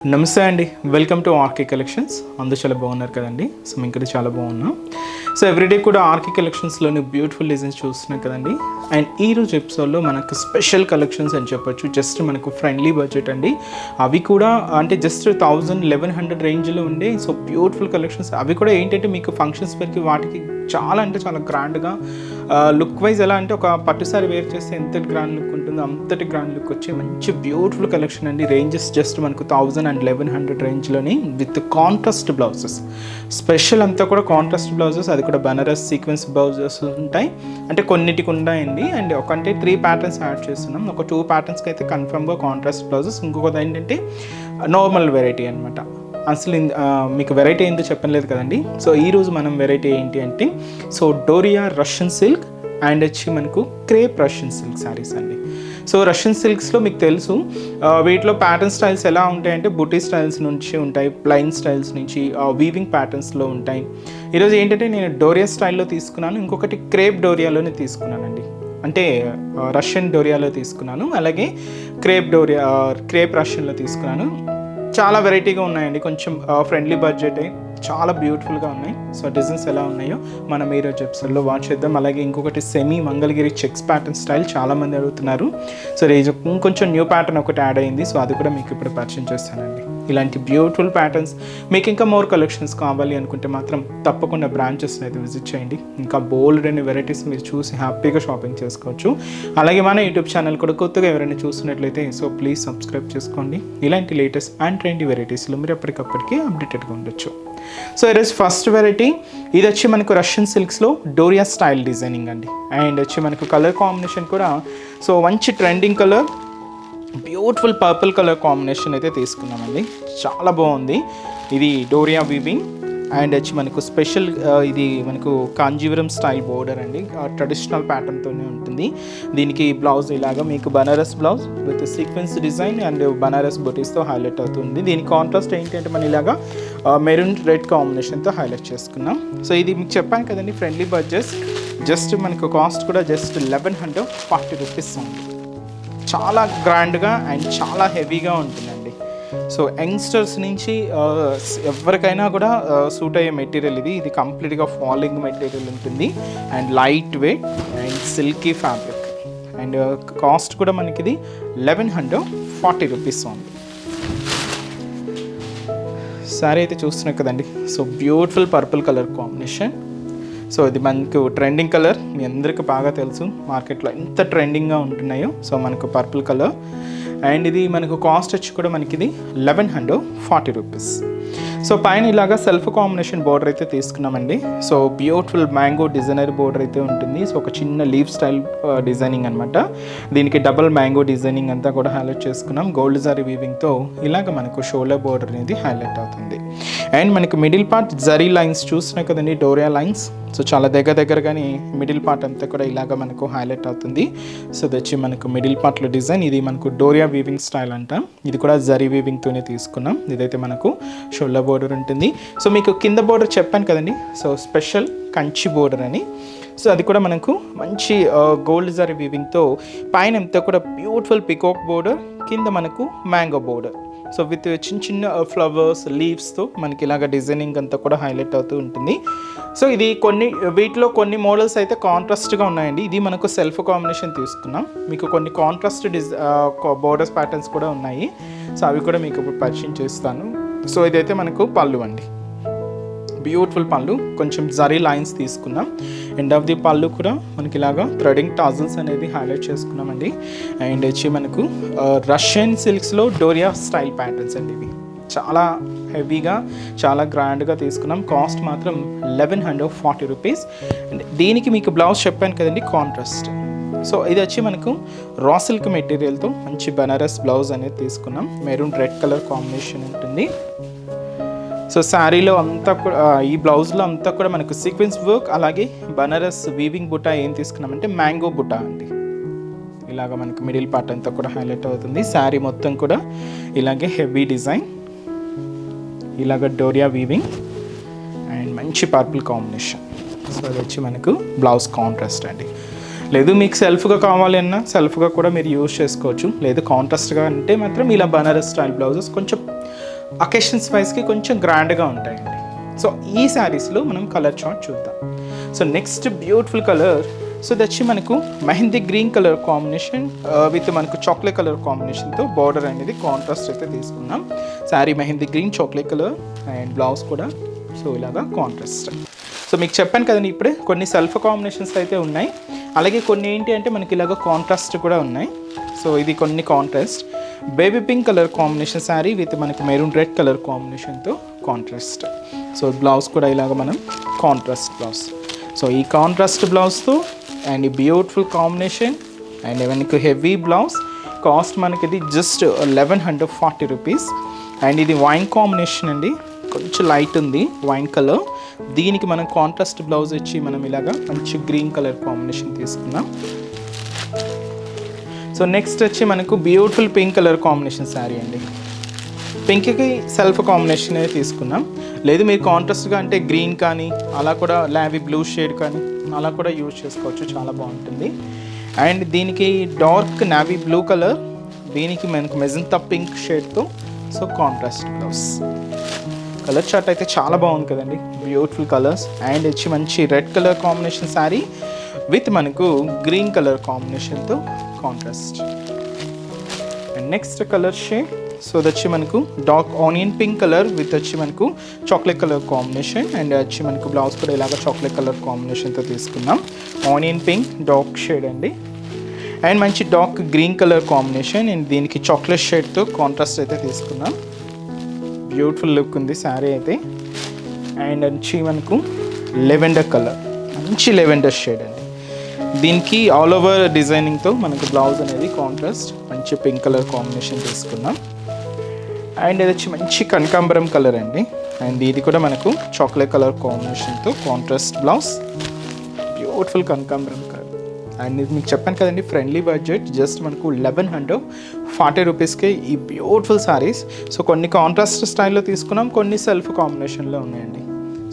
నమస్తే అండి, welcome to RK collections. అందరూ చాలా బాగున్నారు కదండి. సో మేము ఇక్కడ చాలా బాగున్నాం. సో ఎవ్రీడే కూడా ఆర్కే కలెక్షన్స్లోని బ్యూటిఫుల్ డిజైన్స్ చూస్తున్నాం కదండి. అండ్ ఈరోజు ఎపిసోడ్లో మనకు స్పెషల్ కలెక్షన్స్ అని చెప్పొచ్చు. జస్ట్ మనకు ఫ్రెండ్లీ బడ్జెట్ అండి. అవి కూడా అంటే జస్ట్ 1100 రేంజ్లో ఉండే సో బ్యూటిఫుల్ కలెక్షన్స్. అవి కూడా ఏంటంటే మీకు ఫంక్షన్స్ వరకు వాటికి చాలా అంటే చాలా గ్రాండ్గా లుక్ వైజ్ ఎలా అంటే ఒక పట్టుసారి వేర్ చేస్తే ఎంత గ్రాండ్ లుక్ ఉంటుందో అంతటి గ్రాండ్ లుక్ వచ్చే మంచి బ్యూటిఫుల్ కలెక్షన్ అండి. రేంజెస్ జస్ట్ మనకు 1000 and 1100 రేంజ్లోని విత్ కాంట్రాస్ట్ బ్లౌజెస్. స్పెషల్ అంతా కూడా కాంట్రాస్ట్ బ్లౌజెస్, అది కూడా బనారస్ సీక్వెన్స్ బ్లౌజెస్ ఉంటాయి. అంటే కొన్నిటికి ఉన్నాయండి. అండ్ అంటే 3 ప్యాటర్న్స్ యాడ్ చేస్తున్నాం. ఒక 2 ప్యాటర్న్స్కి అయితే కన్ఫర్మ్గా కాంట్రాస్ట్ బ్లౌజెస్, ఇంకొకటి ఏంటంటే నార్మల్ వెరైటీ అనమాట. అసలు మీకు వెరైటీ ఏంటో చెప్పలేదు కదండి. సో ఈరోజు మనం వెరైటీ ఏంటి అంటే so doria Russian silk and వచ్చి మనకు క్రేప్ రష్యన్ సిల్క్ శారీస్ అండి. సో రష్యన్ సిల్క్స్లో మీకు తెలుసు వీటిలో ప్యాటర్న్ స్టైల్స్ ఎలా ఉంటాయంటే బుటీ స్టైల్స్ నుంచి ఉంటాయి, ప్లైన్ స్టైల్స్ నుంచి వీవింగ్ ప్యాటర్న్స్లో ఉంటాయి. ఈరోజు ఏంటంటే నేను డోరియా స్టైల్లో తీసుకున్నాను, ఇంకొకటి క్రేప్ డోరియాలోనే తీసుకున్నానండి. అంటే రష్యన్ డోరియాలో తీసుకున్నాను, అలాగే క్రేప్ రష్యన్లో తీసుకున్నాను. చాలా వెరైటీగా ఉన్నాయండి, కొంచెం ఫ్రెండ్లీ బడ్జెట్, చాలా బ్యూటిఫుల్గా ఉన్నాయి. సో డిజైన్స్ ఎలా ఉన్నాయో మనం ఈరోజు ఎపిసోడ్లో వాచ్ చేద్దాం. అలాగే ఇంకొకటి semi Mangalagiri checks pattern style చాలామంది అడుగుతున్నారు. సో ఇంకొంచెం న్యూ ప్యాటర్న్ ఒకటి యాడ్ అయింది. సో అది కూడా మీకు ఇప్పుడు పరిచయం చేస్తానండి. ఇలాంటి బ్యూటిఫుల్ ప్యాటర్న్స్ మీకు ఇంకా మోర్ కలెక్షన్స్ కావాలి అనుకుంటే మాత్రం తప్పకుండా బ్రాంచెస్ని అయితే విజిట్ చేయండి. ఇంకా బోల్డ్ అనే వెరైటీస్ మీరు చూసి హ్యాపీగా షాపింగ్ చేసుకోవచ్చు. అలాగే మన యూట్యూబ్ ఛానల్ కూడా కొత్తగా ఎవరైనా చూస్తున్నట్లయితే సో ప్లీజ్ సబ్స్క్రైబ్ చేసుకోండి. ఇలాంటి లేటెస్ట్ అండ్ ట్రెండీ వెరైటీస్లో మీరు ఎప్పటికప్పటికీ అప్డేటెడ్గా ఉండొచ్చు. సో ఈరోజు ఫస్ట్ వెరైటీ ఇది వచ్చి మనకు రష్యన్ సిల్క్స్లో డోరియా స్టైల్ డిజైనింగ్ అండి. అండ్ వచ్చి మనకు కలర్ కాంబినేషన్ కూడా సో మంచి trending colour, beautiful purple colour combination అయితే తీసుకున్నామండి. చాలా బాగుంది. ఇది డోరియా వీవింగ్ అండ్ వచ్చి మనకు స్పెషల్ ఇది మనకు కాంజీవరం స్టైల్ బోర్డర్ అండి. ట్రెడిషనల్ ప్యాటర్న్తోనే ఉంటుంది. దీనికి బ్లౌజ్ ఇలాగా మీకు Banaras blouse with sequence design and Banaras బొటీస్తో హైలైట్ అవుతుంది. దీని కాంట్రాస్ట్ ఏంటంటే మనం ఇలాగా మెరూన్ రెడ్ కాంబినేషన్తో హైలైట్ చేసుకున్నాం. సో ఇది మీకు చెప్పాను కదండి, ఫ్రెండ్లీ బడ్జెట్. జస్ట్ మనకు కాస్ట్ కూడా జస్ట్ 1140 రూపీస్ ఉంది. చాలా గ్రాండ్గా అండ్ చాలా హెవీగా ఉంటుందండి. సో యంగ్స్టర్స్ నుంచి ఎవరికైనా కూడా సూట్ అయ్యే మెటీరియల్ ఇది. ఇది కంప్లీట్గా ఫాలింగ్ మెటీరియల్ ఉంటుంది and light weight and silky fabric. And cost కూడా మనకి ఇది 1140 రూపీస్ ఉంది. సారీ అయితే చూస్తున్నాం కదండి. So beautiful purple colour combination. So ఇది మనకు ట్రెండింగ్ కలర్, మీ అందరికీ బాగా తెలుసు మార్కెట్లో ఎంత ట్రెండింగ్గా ఉంటున్నాయో. సో మనకు పర్పుల్ కలర్ అండ్ ఇది మనకు కాస్ట్ వచ్చి కూడా మనకి ఇది 1140 రూపీస్. సో పైన ఇలాగా సెల్ఫ్ కాంబినేషన్ బోర్డర్ అయితే తీసుకున్నామండి. So beautiful mango designer border అయితే ఉంటుంది. సో ఒక చిన్న లీవ్ స్టైల్ డిజైనింగ్ అనమాట. దీనికి డబుల్ మ్యాంగో డిజైనింగ్ అంతా కూడా హైలైట్ చేసుకున్నాం. గోల్డ్ జరీ వీవింగ్తో ఇలాగ మనకు షోల్డర్ బోర్డర్ అనేది హైలైట్ అవుతుంది. అండ్ మనకి మిడిల్ పార్ట్ జరీ లైన్స్ చూస్తున్నాయి కదండి, డోరియా లైన్స్. సో చాలా దగ్గరగానే మిడిల్ పార్ట్ అంతా కూడా ఇలాగ మనకు హైలైట్ అవుతుంది. సో ఇది వచ్చి మనకు మిడిల్ పార్ట్లో డిజైన్. ఇది మనకు డోరియా వీవింగ్ స్టైల్ అంట. ఇది కూడా జరీ వీవింగ్తోనే తీసుకున్నాం. ఇదైతే మనకు షోల్డర్ బోర్డర్ ఉంటుంది. సో మీకు కింద బోర్డర్ చెప్పాను కదండి, సో స్పెషల్ కంచి బోర్డర్ అని. సో అది కూడా మనకు మంచి గోల్డ్ జరీ వీవింగ్తో పైన అంతా కూడా బ్యూటిఫుల్ పికాక్ బోర్డర్, కింద మనకు మ్యాంగో బోర్డర్. సో విత్ చిన్న ఫ్లవర్స్ లీవ్స్తో మనకి ఇలాగ డిజైనింగ్ అంతా కూడా హైలైట్ అవుతూ ఉంటుంది. సో ఇది వీటిలో కొన్ని మోడల్స్ అయితే కాంట్రాస్ట్గా ఉన్నాయండి. ఇది మనకు సెల్ఫ్ కాంబినేషన్ తీసుకున్నాం. మీకు కొన్ని కాంట్రాస్ట్ బోర్డర్స్ ప్యాటర్న్స్ కూడా ఉన్నాయి. సో అవి కూడా మీకు ఇప్పుడు పరిచయం చేస్తాను. సో ఇదైతే మనకు పళ్ళు అండి, బ్యూటిఫుల్ పళ్ళు, కొంచెం జరీ లైన్స్ తీసుకున్నాం. ఎండ్ ఆఫ్ ది పళ్ళు కూడా మనకి ఇలాగా థ్రెడింగ్ టాజల్స్ అనేది హైలైట్ చేసుకున్నామండి. అండ్ వచ్చి మనకు రష్యన్ సిల్క్స్లో డోరియా స్టైల్ ప్యాటర్న్స్ అండి. ఇవి చాలా హెవీగా చాలా గ్రాండ్గా తీసుకున్నాం. కాస్ట్ మాత్రం 1140 రూపీస్. అండ్ దీనికి మీకు బ్లౌజ్ చెప్పాను కదండి, కాంట్రాస్ట్. సో ఇది వచ్చి మనకు రా సిల్క్ మెటీరియల్తో మంచి బనారస్ బ్లౌజ్ అనేది తీసుకున్నాం. మెరూన్ రెడ్ కలర్ కాంబినేషన్ ఉంటుంది. సో శారీలో అంతా కూడా ఈ బ్లౌజ్లో అంతా కూడా మనకు సీక్వెన్స్ వర్క్, అలాగే బనారస్ వీవింగ్ బుటా ఏం తీసుకున్నామంటే మ్యాంగో బుటా అండి. ఇలాగ మనకు మిడిల్ పార్ట్ అంతా కూడా హైలైట్ అవుతుంది. శారీ మొత్తం కూడా ఇలాగే హెవీ డిజైన్, ఇలాగ డోరియా వీవింగ్ అండ్ మంచి పర్పుల్ కాంబినేషన్. సో అది వచ్చి మనకు బ్లౌజ్ కాంట్రాస్ట్ అండి. లేదు మీకు సెల్ఫ్గా కావాలి అన్నా సెల్ఫ్గా కూడా మీరు యూజ్ చేసుకోవచ్చు. లేదు కాంట్రాస్ట్గా అంటే మాత్రం ఇలా బనారస్ స్టైల్ బ్లౌజెస్ కొంచెం అకేషన్స్ వైజ్కి కొంచెం గ్రాండ్గా ఉంటాయండి. సో ఈ శారీస్లో మనం కలర్ చార్ట్ చూద్దాం. So next beautiful colour, so ఇది వచ్చి మనకు mehndi green colour combination with మనకు చాక్లెట్ కలర్ కాంబినేషన్తో బార్డర్ అనేది కాంట్రాస్ట్ అయితే తీసుకున్నాం. Sari mehndi green chocolate colour and blouse కూడా సో ఇలాగా కాంట్రాస్ట్. సో మీకు చెప్పాను కదండి ఇప్పుడే కొన్ని సెల్ఫ్ కాంబినేషన్స్ అయితే ఉన్నాయి, అలాగే కొన్ని ఏంటి అంటే మనకి ఇలాగ కాంట్రాస్ట్ కూడా ఉన్నాయి. సో ఇది కొన్ని contrast baby pink colour combination sari with మనకి మెరూన్ రెడ్ కలర్ కాంబినేషన్తో కాంట్రాస్ట్. సో బ్లౌజ్ కూడా ఇలాగ మనం కాంట్రాస్ట్ బ్లౌజ్. సో ఈ కాంట్రాస్ట్ బ్లౌజ్తో అండ్ ఈ బ్యూటిఫుల్ కాంబినేషన్ అండ్ మనకు హెవీ బ్లౌజ్ కాస్ట్ మనకి ఇది జస్ట్ 1140 రూపీస్. అండ్ ఇది వైన్ కాంబినేషన్ అండి, కొంచెం లైట్ ఉంది వైన్ కలర్. దీనికి మనం కాంట్రాస్ట్ బ్లౌజ్ ఇచ్చి మనం ఇలాగా మంచి గ్రీన్ కలర్ కాంబినేషన్ తీసుకున్నాం. సో నెక్స్ట్ వచ్చి మనకు beautiful pink colour combination sari అండి. పింక్కి సెల్ఫ్ కాంబినేషన్ అనేది తీసుకున్నాం, లేదు మీరు కాంట్రాస్ట్గా అంటే గ్రీన్ కానీ అలా కూడా లావీ బ్లూ షేడ్ కానీ అలా కూడా యూజ్ చేసుకోవచ్చు, చాలా బాగుంటుంది. అండ్ దీనికి డార్క్ నావీ బ్లూ కలర్, దీనికి మనకు మెజంతా పింక్ షేడ్తో so contrast blouse. Colour chart అయితే చాలా బాగుంది కదండి, బ్యూటిఫుల్ కలర్స్. అండ్ వచ్చి మంచి red colour combination sari with మనకు గ్రీన్ కలర్ కాంబినేషన్తో contrast. And next colour shade, so అది వచ్చి మనకు dark onion pink colour with వచ్చి మనకు చాక్లెట్ కలర్ కాంబినేషన్. అండ్ వచ్చి మనకు బ్లౌజ్ కూడా ఇలాగ చాక్లెట్ కలర్ కాంబినేషన్తో తీసుకున్నాం. ఆనియన్ పింక్ డార్క్ షేడ్ అండి. అండ్ మంచి dark green colour combination and దీనికి చాక్లెట్ షేడ్తో కాంట్రాస్ట్ అయితే తీసుకున్నాం. బ్యూటిఫుల్ లుక్ ఉంది శారీ అయితే. అండ్ వచ్చి మనకు లెవెండర్ కలర్, మంచి లెవెండర్ షేడ్ అండి. దీనికి ఆల్ ఓవర్ డిజైనింగ్తో మనకు బ్లౌజ్ అనేది కాంట్రాస్ట్ మంచి పింక్ కలర్ కాంబినేషన్ తీసుకున్నాం. అండ్ ఇది వచ్చి మంచి కనకాంబరం కలర్ అండి. అండ్ ఇది కూడా మనకు చాక్లెట్ కలర్ కాంబినేషన్తో కాంట్రాస్ట్ బ్లౌజ్, బ్యూటిఫుల్ కనకాంబరం కలర్. అండ్ ఇది మీకు చెప్పాను కదండి ఫ్రెండ్లీ బడ్జెట్, జస్ట్ మనకు 1140 రూపీస్కే ఈ బ్యూటిఫుల్ శారీస్. సో కొన్ని కాంట్రాస్ట్ స్టైల్లో తీసుకున్నాం, కొన్ని సెల్ఫ్ కాంబినేషన్లో ఉన్నాయండి.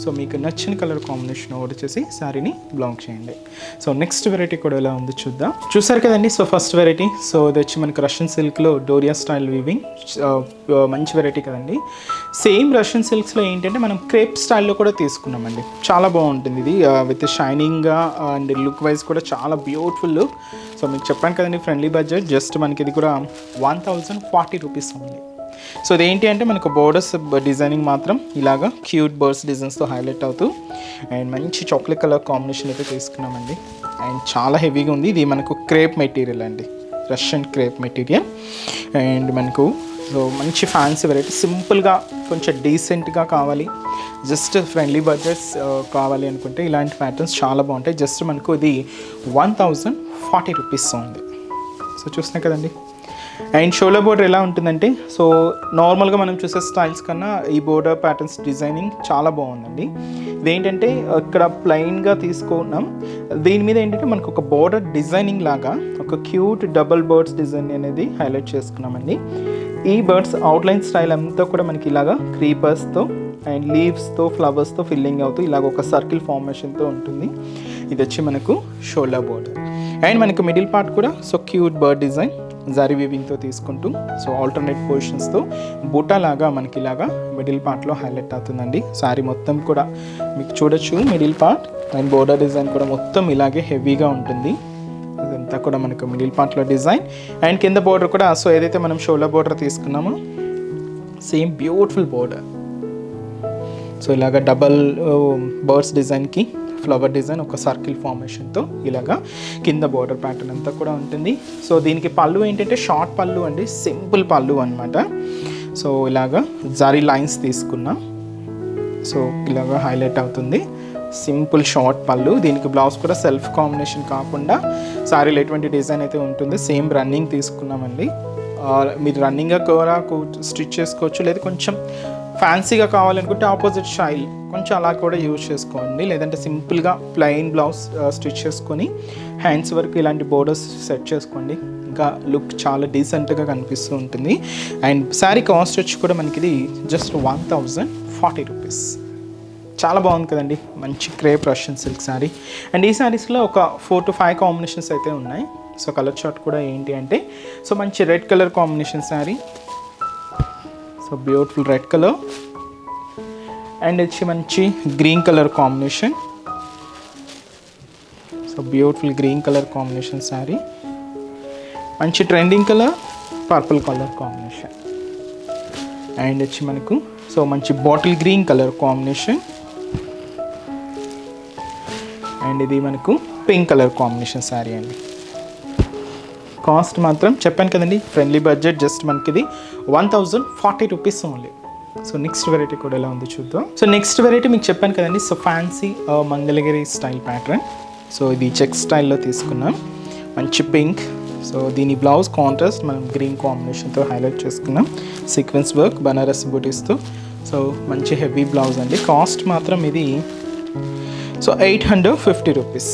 సో మీకు నచ్చిన కలర్ కాంబినేషన్ వచ్చేసి శారీని బ్లాక్ చేయండి. సో నెక్స్ట్ వెరైటీ కూడా ఎలా ఉంది చూద్దాం. చూసారు కదండి, సో ఫస్ట్ వెరైటీ, సో ఇది వచ్చి మనకు రష్యన్ సిల్క్లో డోరియా స్టైల్ వీవింగ్, మంచి వెరైటీ కదండి. సేమ్ రష్యన్ సిల్క్స్లో ఏంటంటే మనం క్రేప్ స్టైల్లో కూడా తీసుకున్నామండి, చాలా బాగుంటుంది ఇది విత్ షైనింగ్గా అండ్ లుక్ వైజ్ కూడా చాలా బ్యూటిఫుల్ లుక్. సో మీకు చెప్పాను కదండి ఫ్రెండ్లీ బడ్జెట్, జస్ట్ మనకి ఇది కూడా 1040 రూపీస్ ఉంది. సో ఇదేంటి అంటే మనకు బోర్డర్స్ డిజైనింగ్ మాత్రం ఇలాగా క్యూట్ బర్డ్స్ డిజైన్స్తో హైలైట్ అవుతూ అండ్ మంచి చాక్లెట్ కలర్ కాంబినేషన్ అయితే తీసుకున్నామండి. అండ్ చాలా హెవీగా ఉంది, ఇది మనకు క్రేప్ మెటీరియల్ అండి, రష్యన్ క్రేప్ మెటీరియల్. అండ్ మనకు సో మంచి ఫ్యాన్సీ వెరైటీ, సింపుల్గా కొంచెం డీసెంట్గా కావాలి, జస్ట్ ఫ్రెండ్లీ బడ్జెట్స్ కావాలి అనుకుంటే ఇలాంటి ప్యాటర్న్స్ చాలా బాగుంటాయి. జస్ట్ మనకు ఇది 1040 రూపీస్ ఉంది. సో చూస్తున్నాయి కదండి. అండ్ షోల్డర్ బోర్డర్ ఎలా ఉంటుందంటే, సో నార్మల్గా మనం చూసే స్టైల్స్ కన్నా ఈ బోర్డర్ ప్యాటర్న్స్ డిజైనింగ్ చాలా బాగుందండి. ఇదేంటంటే ఇక్కడ ప్లెయిన్గా తీసుకున్నాం, దీని మీద ఏంటంటే మనకు ఒక బోర్డర్ డిజైనింగ్ లాగా ఒక క్యూట్ డబుల్ బర్డ్స్ డిజైన్ అనేది హైలైట్ చేసుకున్నామండి. ఈ బర్డ్స్ అవుట్లైన్ స్టైల్ అంతా కూడా మనకి ఇలాగా క్రీపర్స్తో అండ్ లీవ్స్తో ఫ్లవర్స్తో ఫిల్లింగ్ అవుతూ ఇలాగ ఒక సర్కిల్ ఫార్మేషన్తో ఉంటుంది. ఇది వచ్చి మనకు షోల్డర్ బోర్డర్. అండ్ మనకు మిడిల్ పార్ట్ కూడా so cute bird design zari వీవింగ్తో తీసుకుంటూ సో ఆల్టర్నేట్ పొజిషన్స్తో బుట్ట లాగా మనకి ఇలాగా మిడిల్ పార్ట్లో హైలైట్ అవుతుందండి. శారీ మొత్తం కూడా మీకు చూడొచ్చు middle part and border design కూడా మొత్తం ఇలాగే హెవీగా ఉంటుంది. అదంతా కూడా మనకు మిడిల్ పార్ట్లో డిజైన్ అండ్ కింద బోర్డర్ కూడా సో ఏదైతే మనం షోల్డర్ బోర్డర్ తీసుకున్నామో సేమ్ బ్యూటిఫుల్ బోర్డర్. సో ఇలాగ డబల్ బర్డ్స్ డిజైన్కి ఫ్లవర్ డిజైన్ ఒక సర్కిల్ ఫార్మేషన్తో ఇలాగా కింద బోర్డర్ ప్యాటర్న్ అంతా కూడా ఉంటుంది. సో దీనికి పళ్ళు ఏంటంటే షార్ట్ పళ్ళు అండి, సింపుల్ పళ్ళు అనమాట. సో ఇలాగా జరీ లైన్స్ తీసుకున్నాం, సో ఇలాగా హైలైట్ అవుతుంది సింపుల్ షార్ట్ పళ్ళు. దీనికి బ్లౌజ్ కూడా సెల్ఫ్ కాంబినేషన్ కాకుండా శారీలో ఎటువంటి డిజైన్ అయితే ఉంటుంది సేమ్ రన్నింగ్ తీసుకున్నామండి. మీరు రన్నింగ్గా కూడా స్టిచ్ చేసుకోవచ్చు, లేదా కొంచెం ఫ్యాన్సీగా కావాలనుకుంటే ఆపోజిట్ స్టైల్ కొంచెం అలా కూడా యూజ్ చేసుకోండి, లేదంటే సింపుల్గా ప్లెయిన్ బ్లౌజ్ స్టిచ్ చేసుకొని హ్యాండ్స్ వరకు ఇలాంటి బోర్డర్స్ సెట్ చేసుకోండి, ఇంకా లుక్ చాలా డీసెంట్గా కనిపిస్తూ ఉంటుంది. అండ్ శారీ కాస్ట్ వచ్చి కూడా మనకి ఇది జస్ట్ 1040 రూపీస్. చాలా బాగుంది కదండి, మంచి crepe Russian silk sari. And ఈ శారీస్లో ఒక 4 to 5 కాంబినేషన్స్ అయితే ఉన్నాయి. సో కలర్ చార్ట్ కూడా ఏంటి అంటే సో మంచి red colour combination sari, so beautiful red colour and వచ్చి మంచి green colour combination. So beautiful green colour combination sari. మంచి trending colour purple colour combination. And వచ్చి మనకు సో మంచి bottle green colour combination. And ఇది మనకు పింక్ కలర్ కాంబినేషన్ శారీ అండి. Cost మాత్రం చెప్పాను కదండి, ఫ్రెండ్లీ బడ్జెట్. జస్ట్ మనకి ఇది 1040 rupees only. So next variety కూడా ఎలా ఉందో చూద్దాం. సో నెక్స్ట్ వెరైటీ మీకు చెప్పాను కదండి, so fancy Mangalagiri style pattern. So ఇది చెక్ స్టైల్లో తీసుకున్నాం. మంచి పింక్. సో దీని బ్లౌజ్ కాంట్రాస్ట్ మనం గ్రీన్ కాంబినేషన్తో హైలైట్ చేసుకున్నాం. సీక్వెన్స్ వర్క్ బనారస్ బూటీస్తో. సో మంచి హెవీ బ్లౌజ్ అండి. కాస్ట్ మాత్రం ఇది సో 850 రూపీస్.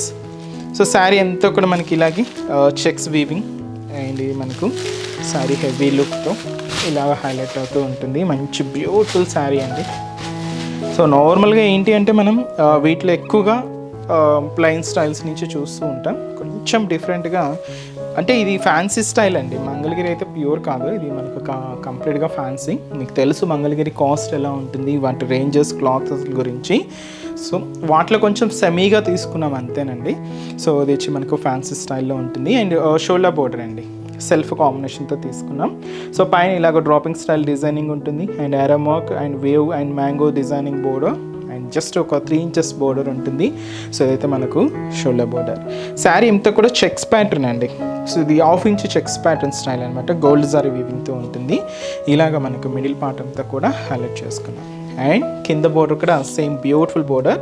సో శారీ అంతా కూడా మనకి ఇలాగే చెక్స్ వీవింగ్ అండ్ ఇది మనకు శారీ హెవీ లుక్తో ఇలాగ హైలైట్ అవుతూ ఉంటుంది. మంచి బ్యూటిఫుల్ శారీ అండి. సో నార్మల్గా ఏంటి అంటే మనం వీటిలో ఎక్కువగా ప్లెయిన్ స్టైల్స్ నుంచి చూస్తూ ఉంటాం. కొంచెం డిఫరెంట్గా అంటే ఇది ఫ్యాన్సీ స్టైల్ అండి. మంగళగిరి అయితే ప్యూర్ కాదు, ఇది మనకు కంప్లీట్గా ఫ్యాన్సీ. మీకు తెలుసు మంగళగిరి కాస్ట్ ఎలా ఉంటుంది, వాటి రేంజెస్ క్లాత్స్ గురించి. సో వాటిలో కొంచెం సెమీగా తీసుకున్నాం అంతేనండి. సో ఇది వచ్చి మనకు ఫ్యాన్సీ స్టైల్లో ఉంటుంది. అండ్ షోల్డర్ బోర్డర్ అండి, సెల్ఫ్ కాంబినేషన్తో తీసుకున్నాం. సో పైన ఇలాగ డ్రాపింగ్ స్టైల్ డిజైనింగ్ ఉంటుంది. And arrow mark and wave and mango designing border and just ఒక 3 ఇంచెస్ బోర్డర్ ఉంటుంది. సో ఇదైతే మనకు షోల్డర్ బోర్డర్. శారీ అంతా కూడా చెక్స్ ప్యాటర్న్ అండి. సో ఇది 1/2 ఇంచ్ చెక్స్ ప్యాటర్న్ స్టైల్ అనమాట. గోల్డ్ జారీ వీవింగ్తో ఉంటుంది. ఇలాగ మనకు మిడిల్ పార్ట్ అంతా కూడా హైలైట్ చేసుకున్నాం. అండ్ కింద బోర్డర్ కూడా సేమ్ బ్యూటిఫుల్ బోర్డర్.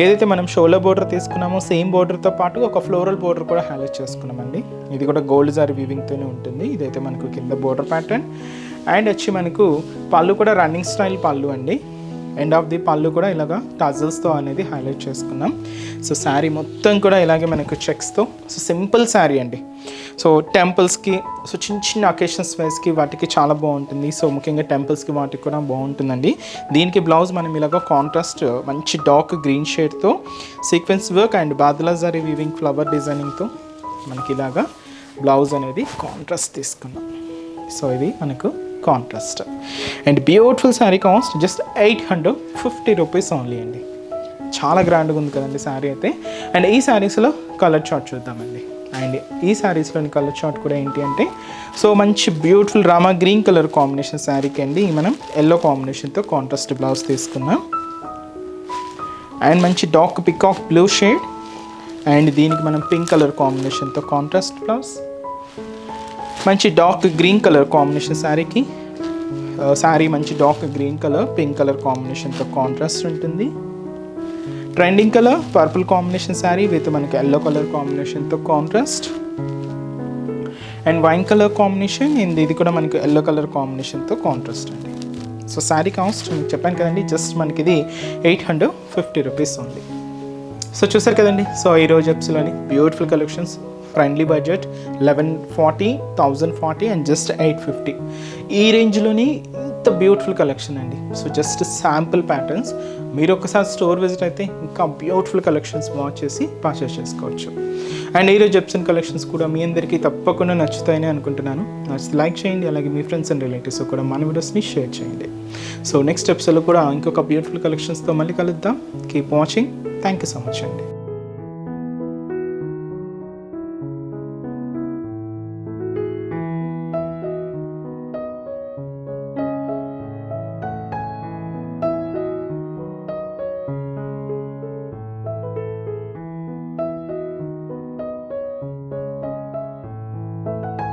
ఏదైతే మనం షోల్డర్ బోర్డర్ తీసుకున్నామో సేమ్ బోర్డర్తో పాటు ఒక ఫ్లోరల్ బోర్డర్ కూడా హైలైట్ చేసుకున్నామండి. ఇది కూడా గోల్డ్ జారీ వీవింగ్తోనే ఉంటుంది. ఇదైతే మనకు కింద బోర్డర్ ప్యాటర్న్. అండ్ వచ్చి మనకు పళ్ళు కూడా రన్నింగ్ స్టైల్ పళ్ళు అండి. ఎండ్ ఆఫ్ ది పళ్ళు కూడా ఇలాగా టజల్స్తో అనేది హైలైట్ చేసుకున్నాం. సో శారీ మొత్తం కూడా ఇలాగే మనకు చెక్స్తో. సో సింపుల్ శారీ అండి. సో టెంపుల్స్కి సో చిన్న చిన్న అకేషన్స్ వైజ్కి వాటికి చాలా బాగుంటుంది. సో ముఖ్యంగా టెంపుల్స్కి వాటికి కూడా బాగుంటుందండి. దీనికి బ్లౌజ్ మనం ఇలాగ కాంట్రాస్ట్ మంచి డార్క్ గ్రీన్ షేడ్తో sequence work and badla zari weaving flower డిజైనింగ్తో మనకి ఇలాగా బ్లౌజ్ అనేది కాంట్రాస్ట్ తీసుకున్నాం. సో ఇది మనకు contrast and beautiful sari. Cost just 850 rupees only అండి. చాలా గ్రాండ్గా ఉంది కదండి శారీ అయితే. అండ్ ఈ శారీస్లో కలర్ చార్ట్ చూద్దామండి. అండ్ ఈ శారీస్లోని కలర్ చార్ట్ కూడా ఏంటి అంటే సో మంచి beautiful Rama green colour combination శారీకి అండి మనం ఎల్లో కాంబినేషన్తో కాంట్రాస్ట్ బ్లౌజ్ తీసుకున్నాం. అండ్ మంచి dark peacock blue shade and దీనికి మనం పింక్ కలర్ కాంబినేషన్తో కాంట్రాస్ట్ బ్లౌజ్. మంచి డార్క్ గ్రీన్ కలర్ కాంబినేషన్ శారీకి. శారీ మంచి dark green colour pink colour కాంబినేషన్తో కాంట్రాస్ట్ ఉంటుంది. Trending colour purple combination sari with మనకి ఎల్లో కలర్ కాంబినేషన్తో contrast and wine colour combination. And ఇది కూడా మనకి ఎల్లో కలర్ కాంబినేషన్తో కాంట్రాస్ట్ అండి. సో శారీ కాస్ట్ మీకు చెప్పాను కదండి, జస్ట్ మనకి ఇది 850 రూపీస్ ఉంది. సో చూసారు కదండి. సో ఈరోజు ఎపిసోడ్లోని beautiful collections, friendly budget 1140, 1040 and just 850 ఈ రేంజ్లోని ఇంత బ్యూటిఫుల్ కలెక్షన్ అండి. So just sample patterns. మీరు ఒకసారి స్టోర్ విజిట్ అయితే ఇంకా బ్యూటిఫుల్ కలెక్షన్స్ వాచ్ చేసి పర్చేస్ చేసుకోవచ్చు. అండ్ ఈరోజు ఎపిసోడ్ కలెక్షన్స్ కూడా మీ అందరికీ తప్పకుండా నచ్చుతాయని అనుకుంటున్నాను. నచ్చితే లైక్ చేయండి, అలాగే మీ ఫ్రెండ్స్ అండ్ రిలేటివ్స్ కూడా మన వీడియోస్ని షేర్ చేయండి. సో నెక్స్ట్ ఎపిసోడ్లో కూడా ఇంకొక బ్యూటిఫుల్ కలెక్షన్స్తో మళ్ళీ కలుద్దాం. Keep watching. Thank you so much అండి.